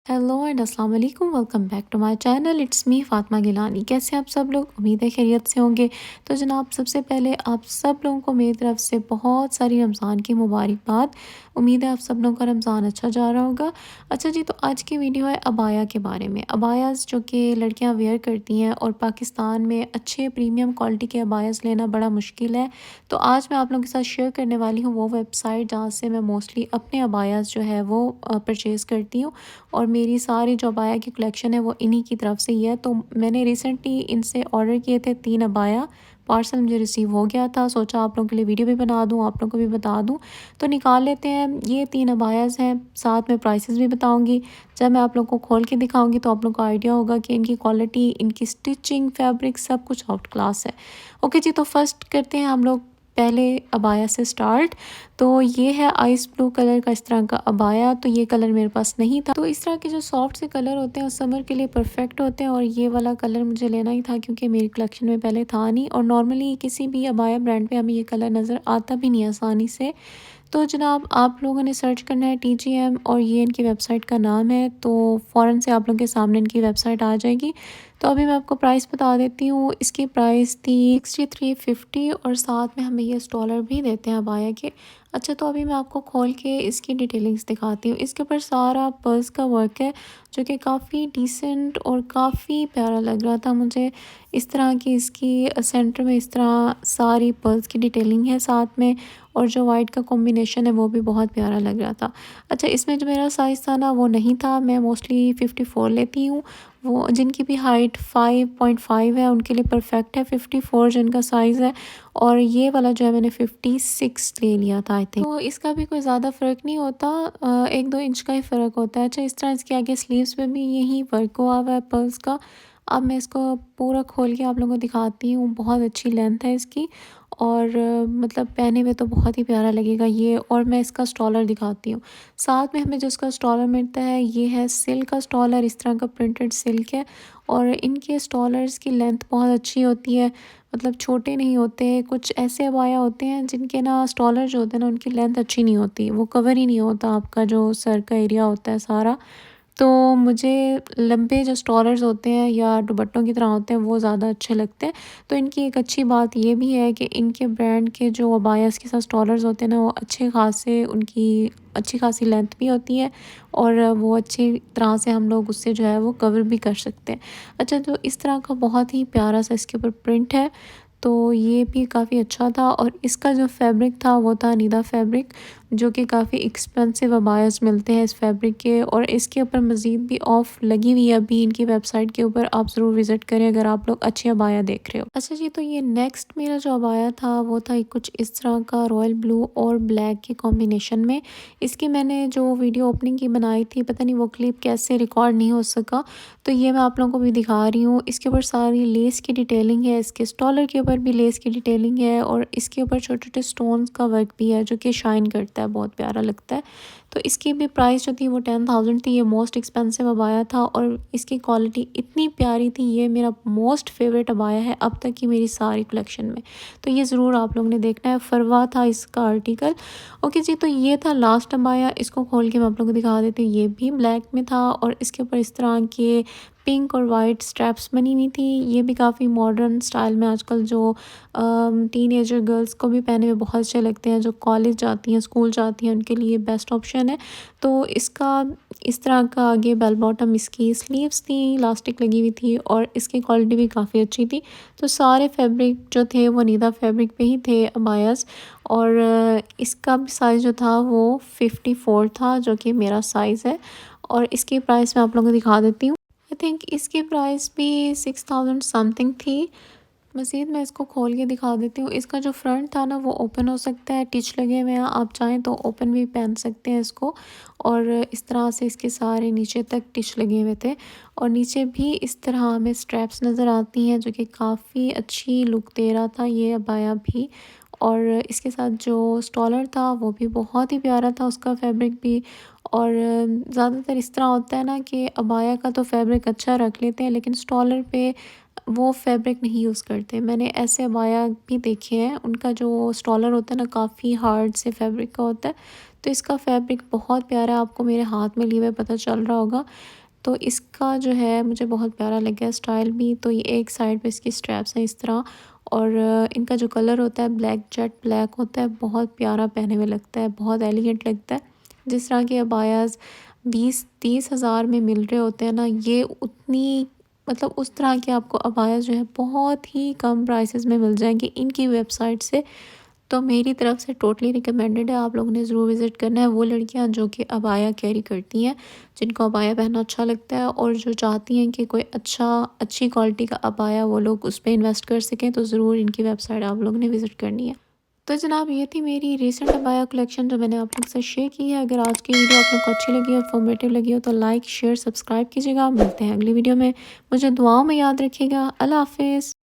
Hello and अस्सलाम वालेकुम। Welcome back to my channel. It's me Fatima Gilani. कैसे आप सब लोग? उम्मीद है खैरियत से होंगे। तो जनाब, सबसे पहले आप सब लोगों को मेरी तरफ से बहुत सारी रमज़ान की मुबारकबाद। उम्मीद है आप सब लोगों का रमज़ान अच्छा जा रहा होगा। अच्छा जी, तो आज की वीडियो है अबाया के बारे में। अबायाज़ जो कि लड़कियां वेयर करती हैं और पाकिस्तान में अच्छे प्रीमियम क्वालिटी के अबायाज़ लेना बड़ा मुश्किल है। तो आज मैं आप लोगों के साथ शेयर करने वाली हूँ वो वेबसाइट जहाँ से मैं मोस्टली अपने अबायाज़ जो है वो परचेज़ करती हूँ। और मेरी सारी जो अबाया की कलेक्शन है वो इन्हीं की तरफ से ही है। तो मैंने रिसेंटली इनसे ऑर्डर किए थे 3 अबाया। पार्सल मुझे रिसीव हो गया था। सोचा आप लोगों के लिए वीडियो भी बना दूँ, आप लोगों को भी बता दूँ। तो निकाल लेते हैं। ये 3 अबायाज़ हैं, साथ में प्राइसेस भी बताऊँगी। जब मैं आप लोगों को खोल के दिखाऊँगी तो आप लोगों को आइडिया होगा कि इनकी क्वालिटी, इनकी स्टिचिंग, फैब्रिक सब कुछ आउट क्लास है। ओके जी, तो फर्स्ट करते हैं हम लोग पहले अबाया से स्टार्ट। तो ये है आइस ब्लू कलर का इस तरह का अबाया। तो ये कलर मेरे पास नहीं था। तो इस तरह के जो सॉफ्ट से कलर होते हैं समर के लिए परफेक्ट होते हैं और ये वाला कलर मुझे लेना ही था क्योंकि मेरी कलेक्शन में पहले था नहीं और नॉर्मली किसी भी अबाया ब्रांड पे हमें ये कलर नज़र आता भी नहीं आसानी से। तो जनाब, आप लोगों ने सर्च करना है TGM और ये इनकी वेबसाइट का नाम है। तो फ़ौरन से आप लोगों के सामने इनकी वेबसाइट आ जाएगी। तो अभी मैं आपको प्राइस बता देती हूँ। इसकी प्राइस थी 6350 और साथ में हमें ये स्टॉलर भी देते हैं अबाया के। अच्छा, तो अभी मैं आपको खोल के इसकी डिटेलिंग्स दिखाती हूँ। इसके ऊपर सारा पर्स का वर्क है जो कि काफ़ी डिसेंट और काफ़ी प्यारा लग रहा था मुझे। इस तरह की इसकी सेंटर में इस तरह सारी पर्स की डिटेलिंग है साथ में, और जो वाइट का कॉम्बिनेशन है वो भी बहुत प्यारा लग रहा था। अच्छा, इसमें जो मेरा साइज़ था ना वो नहीं था। मैं मोस्टली 54 लेती हूँ। वो जिनकी भी हाइट 5.5 है उनके लिए परफेक्ट है 54 जिनका साइज़ है। और ये वाला जो है मैंने 56 ले लिया था आई थिंक। तो इसका भी कोई ज़्यादा फ़र्क नहीं होता, 1-2 इंच का ही फ़र्क होता है। अच्छा, इस तरह इसके आगे स्लीव्स पे भी यही वर्क हुआ हुआ है पर्स का। अब मैं इसको पूरा खोल के आप लोगों को दिखाती हूँ। बहुत अच्छी लेंथ है इसकी और मतलब पहने हुए तो बहुत ही प्यारा लगेगा ये। और मैं इसका स्टॉलर दिखाती हूँ। साथ में हमें जो इसका स्टॉलर मिलता है ये है सिल्क का स्टॉलर। इस तरह का प्रिंटेड सिल्क है और इनके स्टॉलर्स की लेंथ बहुत अच्छी होती है, मतलब छोटे नहीं होते। कुछ ऐसे अबाया होते हैं जिनके ना स्टॉलर जो होते हैं ना उनकी लेंथ अच्छी नहीं होती, वो कवर ही नहीं होता आपका जो सर का एरिया होता है सारा। तो मुझे लंबे जो स्टॉलर्स होते हैं या दुपट्टों की तरह होते हैं वो ज़्यादा अच्छे लगते हैं। तो इनकी एक अच्छी बात ये भी है कि इनके ब्रांड के जो अबायास के साथ स्टॉलर्स होते हैं ना वो अच्छे खासे, उनकी अच्छी खासी लेंथ भी होती है और वो अच्छी तरह से हम लोग उससे जो है वो कवर भी कर सकते हैं। अच्छा, तो इस तरह का बहुत ही प्यारा सा इसके ऊपर प्रिंट है। तो ये भी काफ़ी अच्छा था और इसका जो फैब्रिक था वो था निदा फैब्रिक, जो कि काफ़ी एक्सपेंसिव अबायास मिलते हैं इस फैब्रिक के। और इसके ऊपर मज़ीद भी ऑफ़ लगी हुई है अभी इनकी वेबसाइट के ऊपर, आप ज़रूर विज़िट करें अगर आप लोग अच्छे अबाया देख रहे हो। अच्छा जी, तो ये नेक्स्ट मेरा जो अबाया था वो था कुछ इस तरह का रॉयल ब्लू और ब्लैक के कॉम्बिनेशन में। इसकी मैंने जो वीडियो ओपनिंग की बनाई थी, पता नहीं वो क्लिप कैसे रिकॉर्ड नहीं हो सका। तो ये मैं आप लोगों को भी दिखा रही हूँ। इसके ऊपर सारी लेस की डिटेलिंग है, इसके स्टॉलर के ऊपर भी लेस की डिटेलिंग है और इसके ऊपर छोटे छोटे स्टोन्स का वर्क भी है जो कि शाइन करता है, बहुत प्यारा लगता है। तो इसकी भी प्राइस जो थी वो 10,000 थी। ये मोस्ट एक्सपेंसिव अबाया था और इसकी क्वालिटी इतनी प्यारी थी। ये मेरा मोस्ट फेवरेट अबाया है अब तक की मेरी सारी कलेक्शन में। तो ये ज़रूर आप लोगों ने देखना है। फरवा था इसका आर्टिकल। ओके जी, तो ये था लास्ट अबाया। इसको खोल के मैं आप लोगों को दिखा देती हूँ। ये भी ब्लैक में था और इसके ऊपर इस तरह के पिंक और वाइट स्ट्रैप्स बनी हुई थी। ये भी काफ़ी मॉडर्न स्टाइल में आजकल जो टीनेजर गर्ल्स को भी पहने हुए बहुत अच्छे लगते हैं, जो कॉलेज जाती हैं, स्कूल जाती हैं, उनके लिए बेस्ट ऑप्शन है। तो इसका इस तरह का आगे बेल बॉटम, इसकी स्लीव्स थी, इलास्टिक लगी हुई थी और इसकी क्वालिटी भी काफ़ी अच्छी थी। तो सारे फैब्रिक जो थे वो नीदा फैब्रिक पे ही थे अबायास। और इसका भी साइज़ जो था वो 54 था जो कि मेरा साइज़ है। और इसकी प्राइस मैं आप लोगों को दिखा देती हूँ। आई थिंक इसकी प्राइस भी 6000 समथिंग थी। मज़ीद मैं इसको खोल के दिखा देती हूँ। इसका जो फ्रंट था ना वो ओपन हो सकता है, टिच लगे हुए हैं, आप चाहें तो ओपन भी पहन सकते हैं इसको। और इस तरह से इसके सारे नीचे तक टिच लगे हुए थे और नीचे भी इस तरह हमें स्ट्रैप्स नज़र आती हैं जो कि काफ़ी अच्छी लुक दे रहा था ये अबाया भी। और इसके साथ जो स्टॉलर था वो भी बहुत ही प्यारा था, उसका फैब्रिक भी। और ज़्यादातर इस तरह होता है ना कि अबाया का तो फैब्रिक अच्छा रख लेते हैं लेकिन स्टॉलर पे वो फैब्रिक नहीं यूज़ करते। मैंने ऐसे अबाया भी देखे हैं, उनका जो स्टॉलर होता है ना काफ़ी हार्ड से फैब्रिक का होता है। तो इसका फैब्रिक बहुत प्यारा है, आपको मेरे हाथ में लिए हुए पता चल रहा होगा। तो इसका जो है मुझे बहुत प्यारा लगा है स्टाइल भी। तो ये एक साइड पे इसकी स्ट्रैप्स हैं इस तरह, और इनका जो कलर होता है ब्लैक जेट ब्लैक होता है, बहुत प्यारा पहने में लगता है, बहुत एलिगेंट लगता है। जिस तरह के अबायाज़ 20-30 हज़ार में मिल रहे होते हैं ना, ये उतनी मतलब उस तरह के आपको अबाया जो है बहुत ही कम प्राइसेस में मिल जाएंगे इनकी वेबसाइट से। तो मेरी तरफ से टोटली रिकमेंडेड है, आप लोगों ने ज़रूर विज़िट करना है। वो लड़कियां जो कि अबाया कैरी करती हैं, जिनको अबाया पहनना अच्छा लगता है और जो चाहती हैं कि कोई अच्छी क्वालिटी का अबाया वो लोग उस पर इन्वेस्ट कर सकें, तो ज़रूर इनकी वेबसाइट आप लोगों ने विज़िट करनी है। तो जनाब ये थी मेरी रिसेंट अबाया कलेक्शन जो मैंने आप लोग से शेयर की है। अगर आज की वीडियो आप लोग को अच्छी लगी, इन्फॉर्मेटिव लगी हो, तो लाइक शेयर सब्सक्राइब कीजिएगा। मिलते हैं अगली वीडियो में। मुझे दुआओं में याद रखिएगा। अल्लाह हाफिज़।